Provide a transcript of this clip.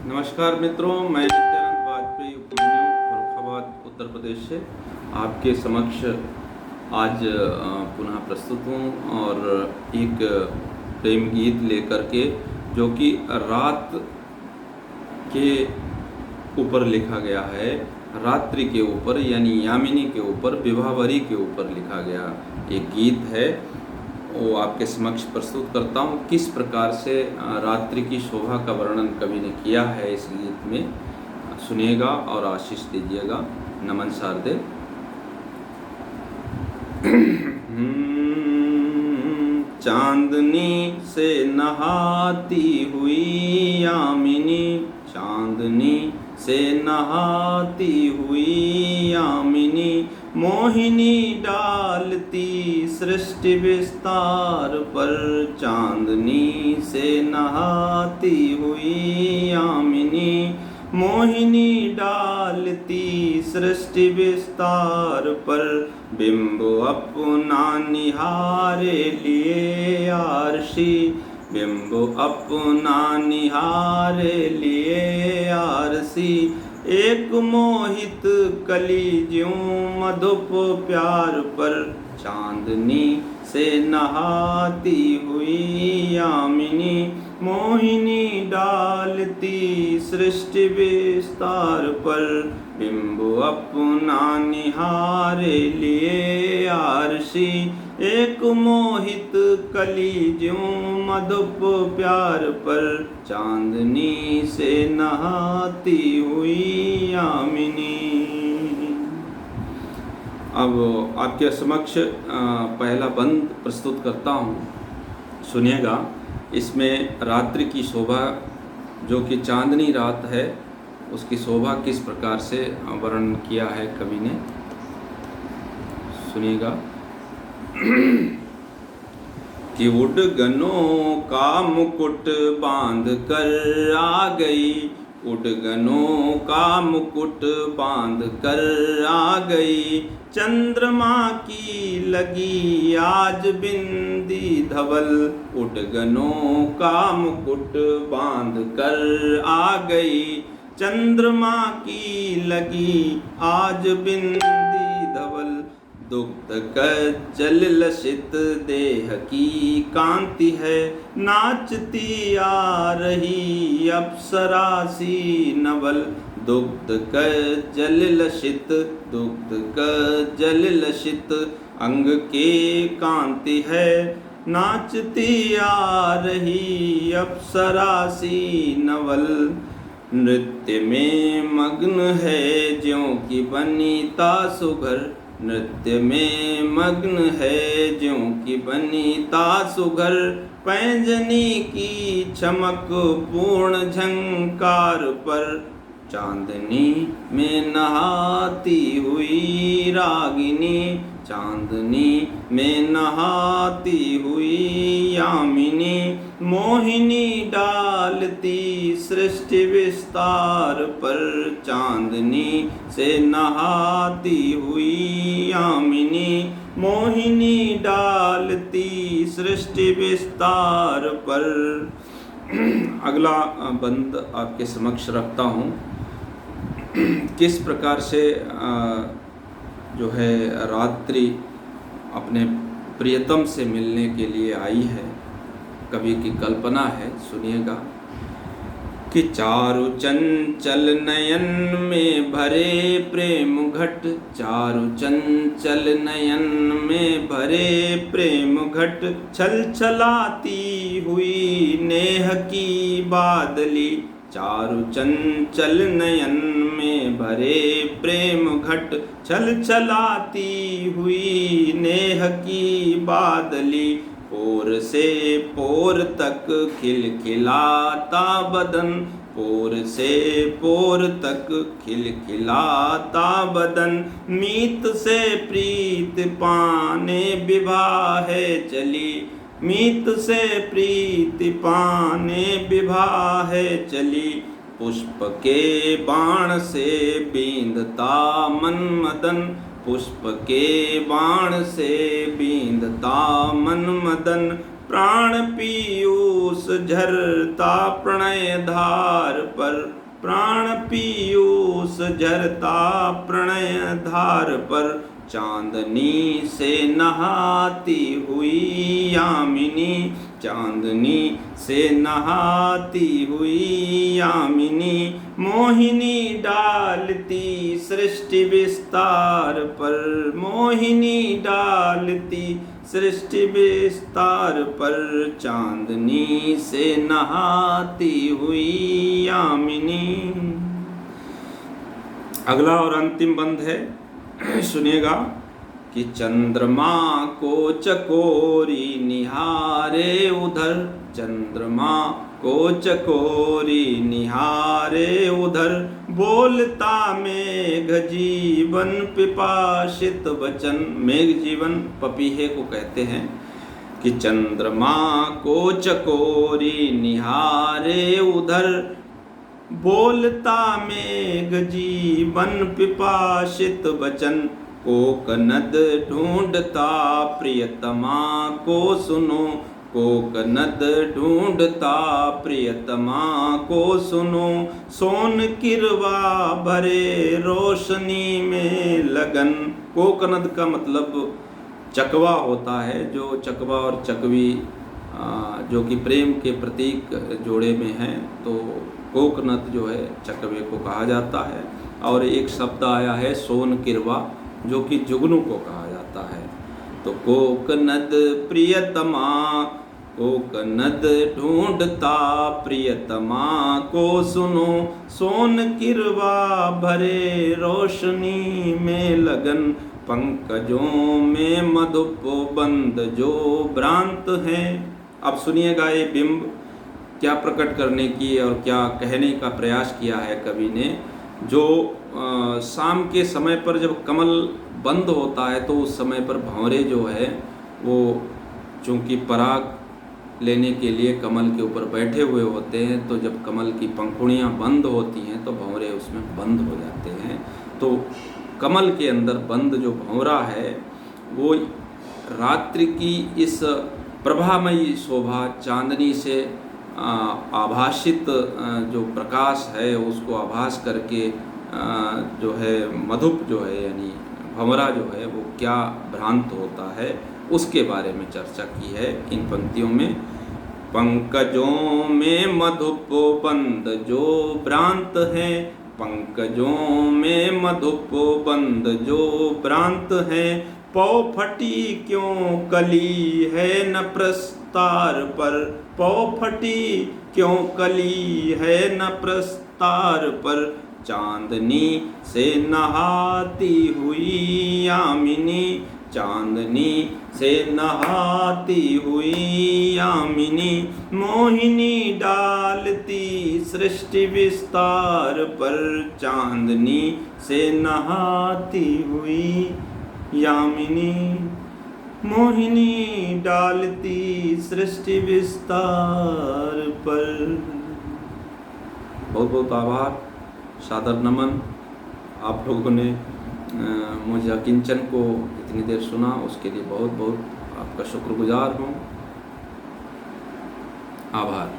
नमस्कार मित्रों, मैं नित्यानंद वाजपेयी उपमन्यु फर्रुखाबाद उत्तर प्रदेश से आपके समक्ष आज पुनः प्रस्तुत हूँ और एक प्रेम गीत लेकर के जो कि रात के ऊपर लिखा गया है, रात्रि के ऊपर यानी यामिनी के ऊपर, विवाहवरी के ऊपर लिखा गया एक गीत है। वो आपके समक्ष प्रस्तुत करता हूँ। किस प्रकार से रात्रि की शोभा का वर्णन कवि ने किया है इस गीत में, सुनिएगा और आशीष दीजिएगा। नमन शारदे। चांदनी से नहाती हुई यामिनी, चांदनी से नहाती हुई यामिनी, मोहिनी डालती सृष्टि विस्तार पर, चांदनी से नहाती हुई यामिनी, मोहिनी डालती सृष्टि विस्तार पर, बिंब अपना निहारे लिए आरशी, बिंब अपना निहारे लिए आरसी, एक मोहित कली ज्यों मधुप प्यार पर, चांदनी से नहाती हुई यामिनी, मोहिनी डालती सृष्टि विस्तार पर, बिंब अपना निहारे लिए आरशी, एक मोहित कली ज्यों मधुप प्यार पर, चांदनी से नहाती हुई यामिनी। अब आपके समक्ष पहला बंद प्रस्तुत करता हूँ, सुनिएगा। इसमें रात्रि की शोभा जो कि चांदनी रात है उसकी शोभा किस प्रकार से वर्णन किया है कवि ने, सुनिएगा। कि उडगनों का मुकुट बांध कर आ गई, उडगनों का मुकुट बांध कर आ गई, चंद्रमा की लगी आज बिंदी धवल, उडगनों का मुकुट बांध कर आ गई, चंद्रमा की लगी आज बिंदी धवल, दुग्ध कज्जल लसित देह की कांति है, नाचती आ रही अप्सरा सी नवल, दुग्ध कज्जल लसित, दुग्ध कज्जल लसित अंग के कांति है, नाचती आ रही अप्सरा सी नवल, नृत्य में मग्न है ज्यों की वनिता सुघर, नृत्य में मग्न है ज्यों की वनिता सुघर, पैंजनी की चमक पूर्ण झंकार पर, चांदनी में नहाती हुई रागिनी, चांदनी में नहाती हुई यामिनी, मोहिनी डालती सृष्टि विस्तार पर, चांदनी से नहाती हुई यामिनी, मोहिनी डालती सृष्टि विस्तार पर। अगला बंद आपके समक्ष रखता हूँ। किस प्रकार से जो है रात्रि अपने प्रियतम से मिलने के लिए आई है, कवि की कल्पना है, सुनिएगा। कि चारु चंचल नयन में भरे प्रेम घट, चारु चंचल नयन में भरे प्रेम घट, छल छलाती हुई नेह की बादली, चारु चंचल नयन में भरे प्रेम घट, छल छलाती हुई नेह की बादली, पोर से पोर तक खिलखिलाता बदन, पोर से पोर तक खिलखिलाता बदन, मीत से प्रीत पाने विवाहे चली, मीत से प्रीति पाने विवाहे चली, पुष्प के बाण से बींधता मन मदन, पुष्प के बाण से बींधता मन मदन, प्राण पीयूष झरता प्रणय धार पर, प्राण पीयूष झरता प्रणय धार पर, चांदनी से नहाती हुई यामिनी, चांदनी से नहाती हुई यामिनी, मोहिनी डालती सृष्टि विस्तार पर, मोहिनी डालती सृष्टि विस्तार पर, चांदनी से नहाती हुई यामिनी। अगला और अंतिम बंद है, सुनिएगा कि चंद्रमा को चकोरी निहारे उधर, चंद्रमा को चकोरी निहारे उधर, बोलता मेघ जीवन पिपासित वचन। मेघ जीवन पपीहे को कहते हैं कि चंद्रमा को चकोरी निहारे उधर, बोलता मेघ जीवन पिपासित वचन, कोकनद ढूंढता प्रियतमा को सुनो, कोकनद ढूंढता प्रियतमा को सुनो, सोन किरवा भरे रोशनी में लगन। कोकनद का मतलब चकवा होता है, जो चकवा और चकवी जो कि प्रेम के प्रतीक जोड़े में हैं, तो कोकनद जो है चकवे को कहा जाता है। और एक शब्द आया है सोन किरवा, जो कि जुगनू को कहा जाता है। तो कोकनद प्रियतमा, कोकनद ढूंढता प्रियतमा को सुनो, सोन किरवा भरे रोशनी में लगन, पंकजों में मधुप बंद जो भ्रांत हैं। अब सुनिएगा ये बिंब क्या प्रकट करने की और क्या कहने का प्रयास किया है कवि ने। जो शाम के समय पर जब कमल बंद होता है तो उस समय पर भंवरे जो है वो चूँकि पराग लेने के लिए कमल के ऊपर बैठे हुए होते हैं, तो जब कमल की पंखुड़ियाँ बंद होती हैं तो भंवरे उसमें बंद हो जाते हैं। तो कमल के अंदर बंद जो भंवरा है वो रात्रि की इस प्रभामयी शोभा, चांदनी से आभासित जो प्रकाश है उसको आभास करके जो है मधुप जो है यानी भंवरा जो है वो क्या भ्रांत होता है उसके बारे में चर्चा की है इन पंक्तियों में। पंकजों में मधुप बंद जो भ्रांत है, पंकजों में मधुप बंद जो भ्रांत है, पौ फटी क्यों कली है न प्रस्तार पर, पौ फटी क्यों कली है न प्रस्तार पर, चांदनी से नहाती हुई यामिनी, चांदनी से नहाती हुई यामिनी, मोहिनी डालती सृष्टि विस्तार पर, चांदनी से नहाती हुई यामिनी, मोहिनी डालती सृष्टि विस्तार पर। बहुत बहुत आभार, सादर नमन। आप लोगों ने मुझे अकिंचन को इतनी देर सुना, उसके लिए बहुत बहुत आपका शुक्रगुजार हूँ। आभार।